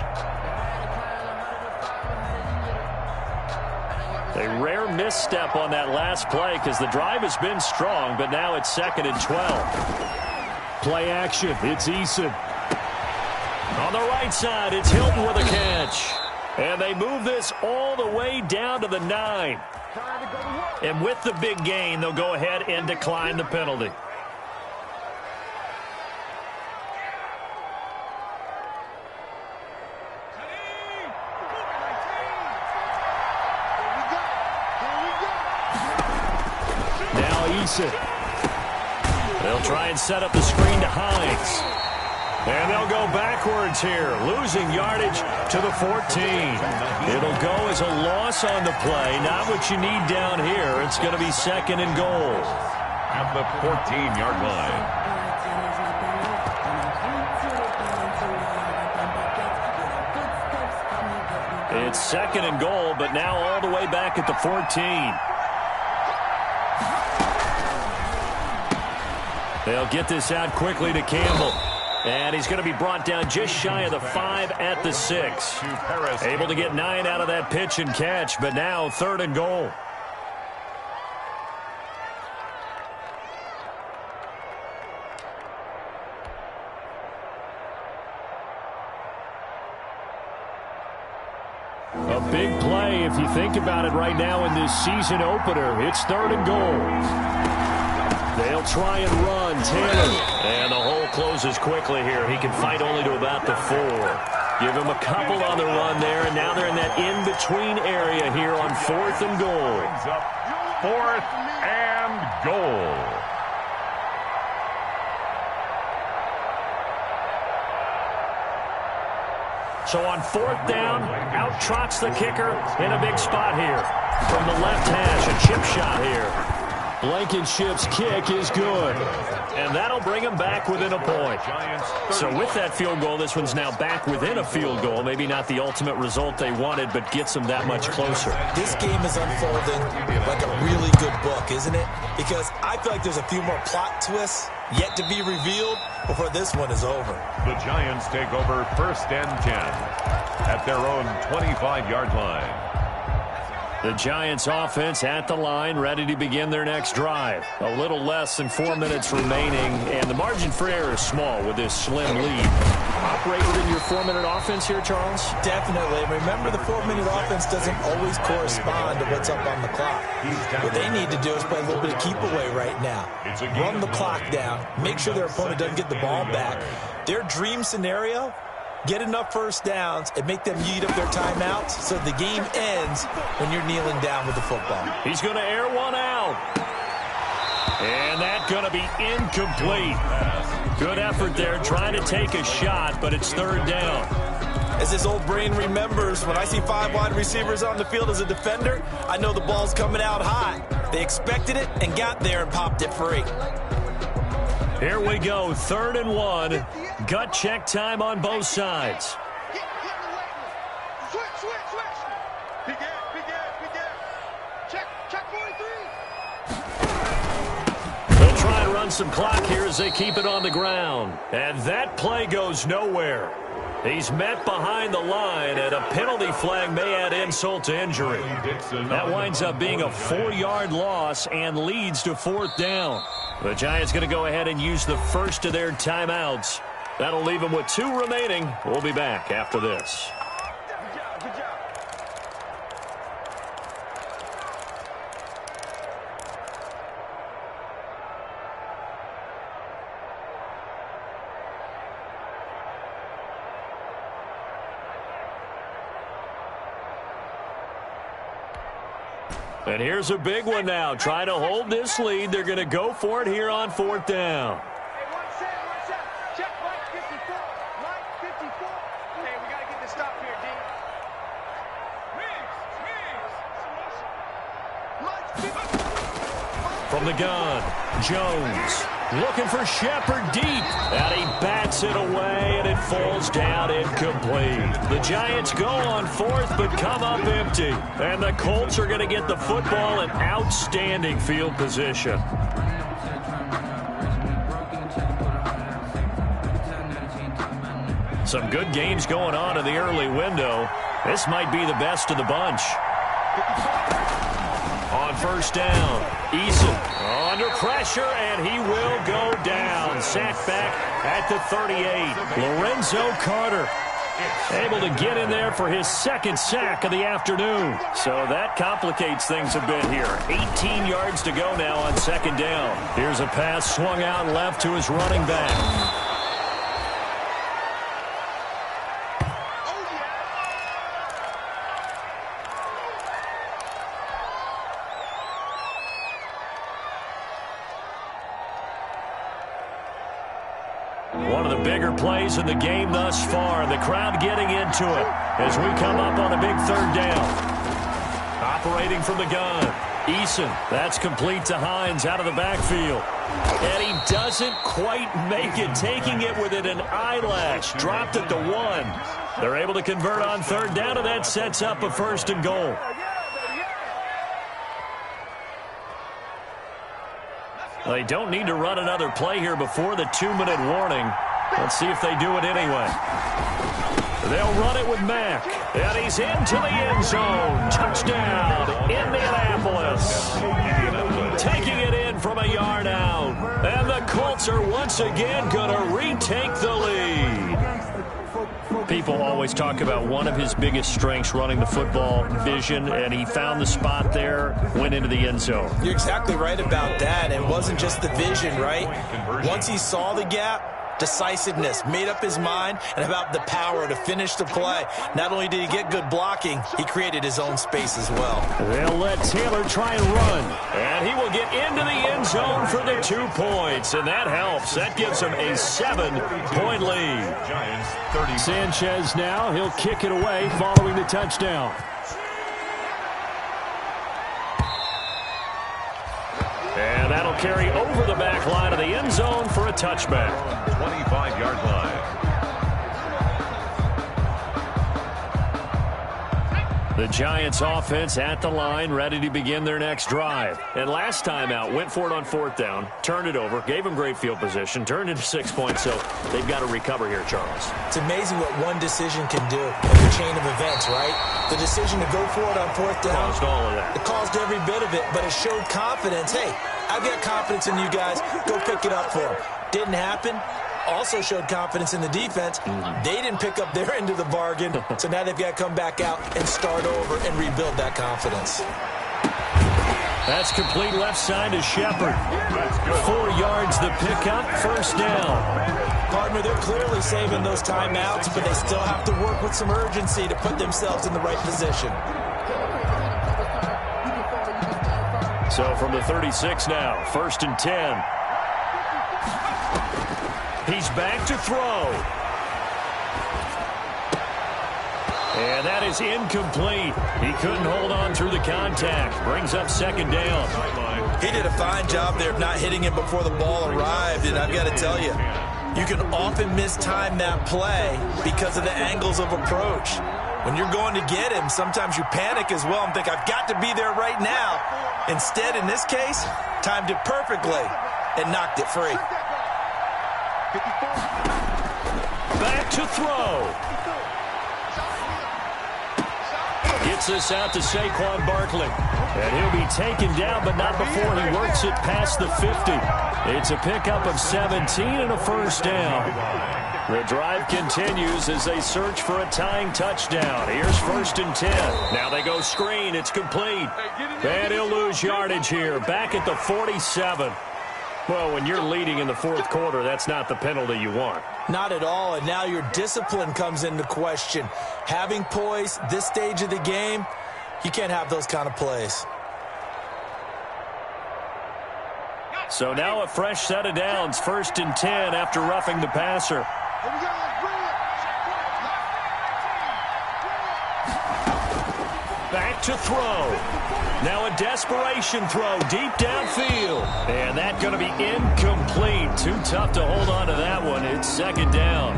A rare misstep on that last play because the drive has been strong, but now it's 2nd and 12. Play action. It's Eason. On the right side, it's Hilton with a catch. And they move this all the way down to the 9. And with the big gain, they'll go ahead and decline the penalty. Now Eason. They'll try and set up the screen to Hines. And they'll go backwards here, losing yardage to the 14. It'll go as a loss on the play, not what you need down here. It's going to be 2nd and goal. At the 14-yard line. It's 2nd and goal, but now all the way back at the 14. They'll get this out quickly to Campbell. And he's going to be brought down just shy of the 5 at the 6. Able to get 9 out of that pitch and catch, but now 3rd and goal. A big play if you think about it right now in this season opener. It's 3rd and goal. They'll try and run. Taylor. And the hole closes quickly here. He can fight only to about the 4. Give him a couple on the run there, and now they're in that in-between area here on 4th and goal. 4th and goal. So on 4th down, out trots the kicker in a big spot here. From the left hash, a chip shot here. Blankenship's kick is good. And that'll bring him back within a point. So with that field goal, this one's now back within a field goal. Maybe not the ultimate result they wanted, but gets them that much closer. This game is unfolding like a really good book, isn't it? Because I feel like there's a few more plot twists yet to be revealed before this one is over. The Giants take over 1st and 10 at their own 25-yard line. The Giants offense at the line, ready to begin their next drive. A little less than 4 minutes remaining, and the margin for error is small with this slim lead. Operate within your 4-minute offense here, Charles? Definitely. Remember, the 4-minute offense doesn't always correspond to what's up on the clock. What they need to do is play a little bit of keep away right now. Run the clock down. Make sure their opponent doesn't get the ball back. Their dream scenario, get enough first downs and make them eat up their timeouts so the game ends when you're kneeling down with the football. He's going to air one out. And that's going to be incomplete. Good effort there trying to take a shot, but it's 3rd down. As his old brain remembers, when I see 5 wide receivers on the field as a defender, I know the ball's coming out high. They expected it and got there and popped it free. Here we go, 3rd and 1. Gut check time on both sides. Switch. Check 43. They'll try and run some clock here as they keep it on the ground. And that play goes nowhere. He's met behind the line, and a penalty flag may add insult to injury. That winds up being a 4-yard loss and leads to 4th down. The Giants going to go ahead and use the first of their timeouts. That'll leave them with 2 remaining. We'll be back after this. Good job. And here's a big one now. Trying to hold this lead. They're going to go for it here on 4th down. Hey, one set. Check Mike 54. Mike 54. Hey, we got to get this stop here, D. From the gun, Jones looking for Shepard deep. And he bats it away, and it falls down incomplete. The Giants go on 4th, but come up empty. And the Colts are going to get the football in outstanding field position. Some good games going on in the early window. This might be the best of the bunch. On 1st down, Eason under pressure, and he will go down. Sacked back at the 38. Lorenzo Carter able to get in there for his 2nd sack of the afternoon. So that complicates things a bit here. 18 yards to go now on 2nd down. Here's a pass swung out left to his running back. One of the bigger plays in the game thus far. The crowd getting into it as we come up on a big 3rd down. Operating from the gun. Eason, that's complete to Hines out of the backfield. And he doesn't quite make it, taking it within an eyelash. Dropped at the 1. They're able to convert on 3rd down, and that sets up a 1st and goal. They don't need to run another play here before the 2-minute warning. Let's see if they do it anyway. They'll run it with Mack. And he's into the end zone. Touchdown, Indianapolis. Taking it in from a yard out. And the Colts are once again going to retake the lead. People always talk about one of his biggest strengths running the football, vision, and he found the spot there, went into the end zone. You're exactly right about that. It wasn't just the vision, right? Once he saw the gap, decisiveness, made up his mind, and about the power to finish the play. Not only did he get good blocking, he created his own space as well. They'll let Taylor try and run. And he will get into the end zone for the 2 points, and that helps. That gives him a 7-point lead. Sanchez now, he'll kick it away following the touchdown. And that'll carry over the back line of the end zone for a touchback. 25-yard line. The Giants offense at the line, ready to begin their next drive. And last time out, went for it on 4th down, turned it over, gave them great field position, turned into 6 points, so they've got to recover here, Charles. It's amazing what one decision can do in the chain of events, right? The decision to go for it on 4th down. Caused all of that. It caused every bit of it, but it showed confidence. Hey, I've got confidence in you guys. Go pick it up for them. Didn't happen. Also showed confidence in the defense. They didn't pick up their end of the bargain, so now they've got to come back out and start over and rebuild that confidence. That's complete left side to Shepard. 4 yards the pickup, 1st down. Partner, they're clearly saving those timeouts, but they still have to work with some urgency to put themselves in the right position. So from the 36 now, 1st and 10. He's back to throw. And that is incomplete. He couldn't hold on through the contact. Brings up 2nd down. He did a fine job there of not hitting him before the ball arrived, and I've got to tell you, you can often mistime that play because of the angles of approach. When you're going to get him, sometimes you panic as well and think, I've got to be there right now. Instead, in this case, timed it perfectly and knocked it free. Back to throw. Gets this out to Saquon Barkley. And he'll be taken down, but not before he works it past the 50. It's a pickup of 17 and a 1st down. The drive continues as they search for a tying touchdown. Here's 1st and 10. Now they go screen. It's complete. And he'll lose yardage here. Back at the 47. Well, when you're leading in the 4th quarter, that's not the penalty you want. Not at all, and now your discipline comes into question. Having poise this stage of the game, you can't have those kind of plays. So now a fresh set of downs, 1st and 10 after roughing the passer. Back to throw. Now a desperation throw deep downfield. And that's going to be incomplete. Too tough to hold on to that one. It's 2nd down.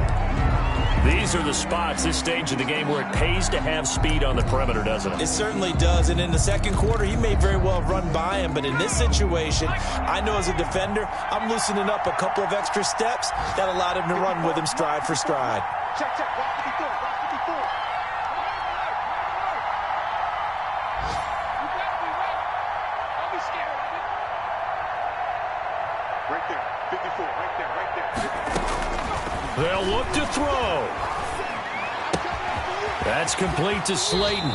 These are the spots, this stage of the game, where it pays to have speed on the perimeter, doesn't it? It certainly does. And in the 2nd quarter, he may very well have run by him. But in this situation, I know as a defender, I'm loosening up a couple of extra steps that allowed him to run with him stride for stride. Check, check. Watch 54. Watch 54. Don't be scared of it. Right there. 54. Right there. Right there. 54. They'll look to throw. That's complete to Slayton.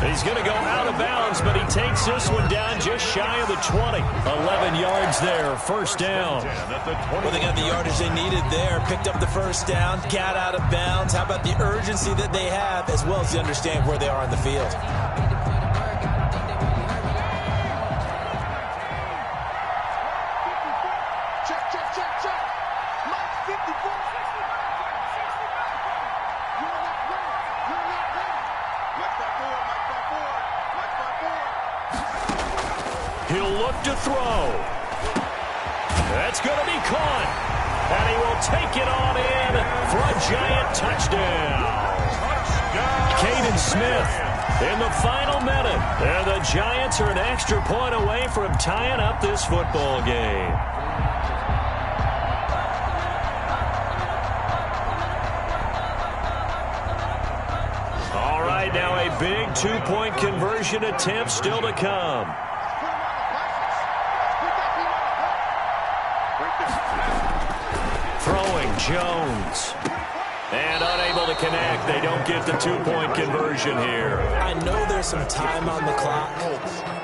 He's going to go out of bounds, but he takes this one down just shy of the 20. 11 yards there, 1st down. Well, they got the yardage they needed there, picked up the 1st down, got out of bounds. How about the urgency that they have, as well as to understand where they are on the field? Check, check, check, check. Mike 54. You're not ready. You're not ready. Mike 54. Mike 54. Mike 54. He'll look to throw. That's going to be caught. And he will take it on in for a Giant touchdown. Caden Smith in the final minute. And the Giants are an extra point away from tying up this football game. right, now a big two-point conversion attempt still to come. Throwing Jones. And unable to connect. They don't get the two-point conversion here. I know there's some time on the clock,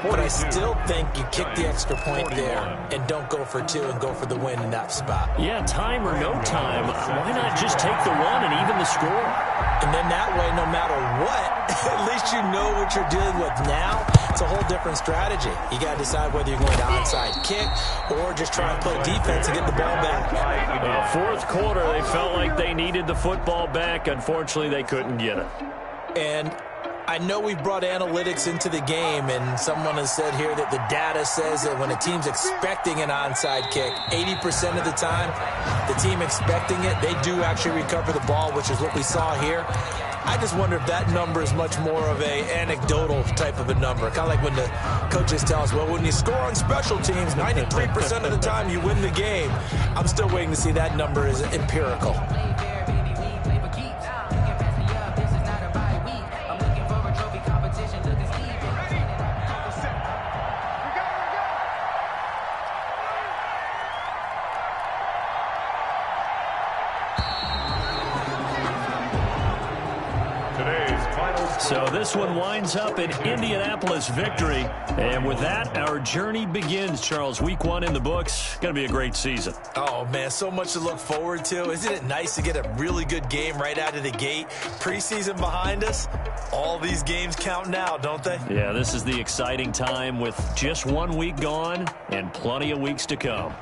but I still think you kick the extra point there and don't go for two and go for the win in that spot. Yeah, time or no time, why not just take the run and even the score? And then that way, no matter what, at least you know what you're dealing with now. It's a whole different strategy. You got to decide whether you're going to onside kick or just try and play defense and get the ball back. Fourth quarter, they felt like they needed the football back. Unfortunately, they couldn't get it. And I know we've brought analytics into the game, and someone has said here that the data says that when a team's expecting an onside kick, 80% of the time, the team expecting it, they do actually recover the ball, which is what we saw here. I just wonder if that number is much more of a anecdotal type of a number. Kind of like when the coaches tell us, well, when you score on special teams, 93% of the time you win the game. I'm still waiting to see that number is empirical. So this one winds up an Indianapolis victory. And with that, our journey begins, Charles. Week 1 in the books. Going to be a great season. Oh, man, so much to look forward to. Isn't it nice to get a really good game right out of the gate? Preseason behind us. All these games count now, don't they? Yeah, this is the exciting time with just 1 week gone and plenty of weeks to come.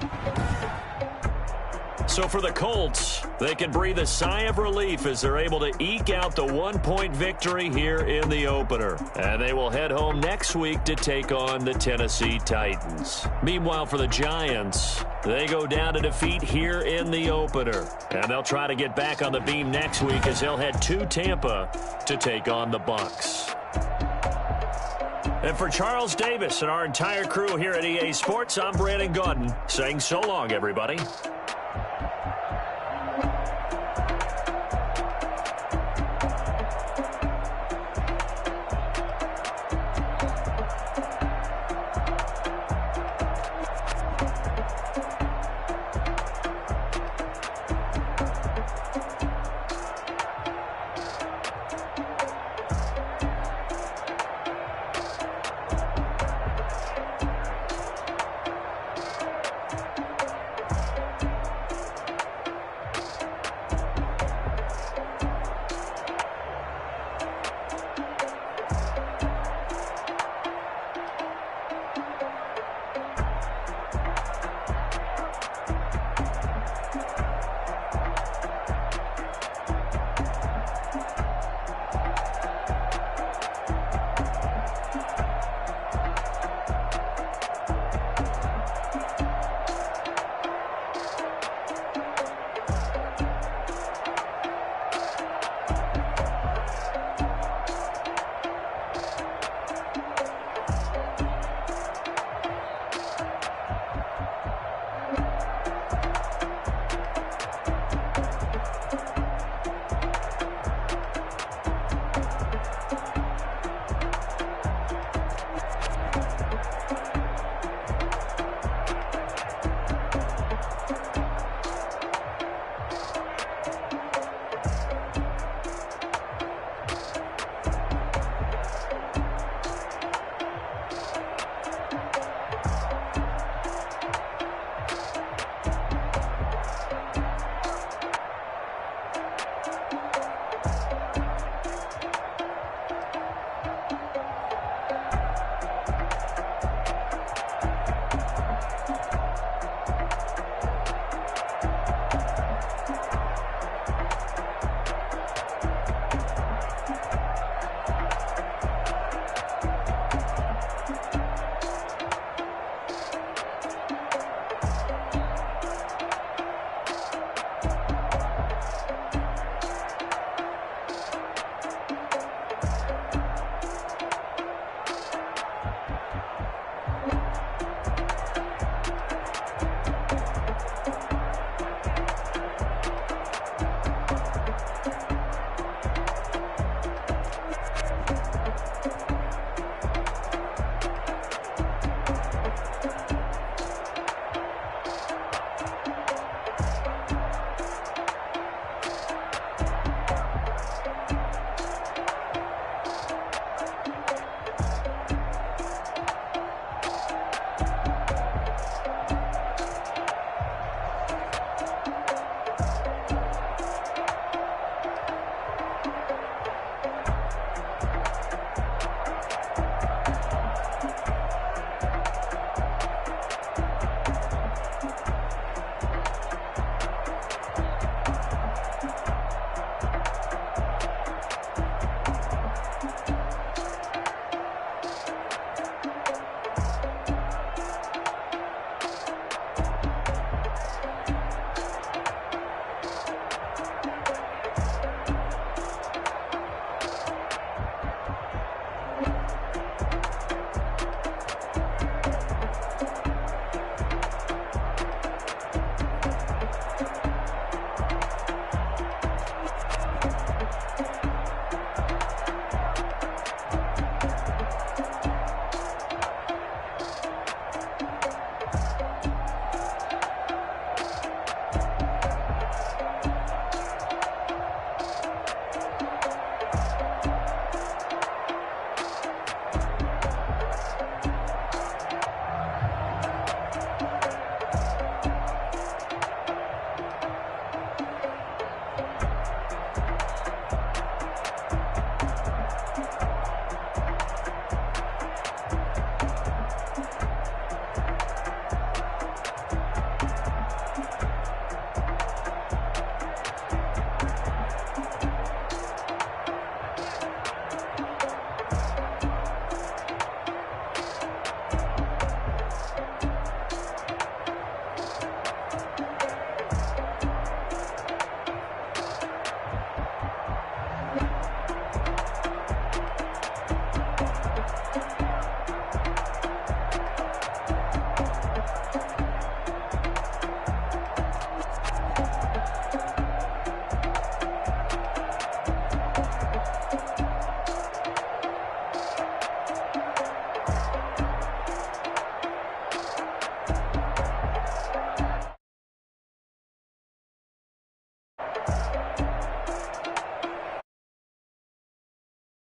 So for the Colts, they can breathe a sigh of relief as they're able to eke out the 1-point victory here in the opener. And they will head home next week to take on the Tennessee Titans. Meanwhile, for the Giants, they go down to defeat here in the opener. And they'll try to get back on the beam next week as they'll head to Tampa to take on the Bucs. And for Charles Davis and our entire crew here at EA Sports, I'm Brandon Gaudin saying so long, everybody.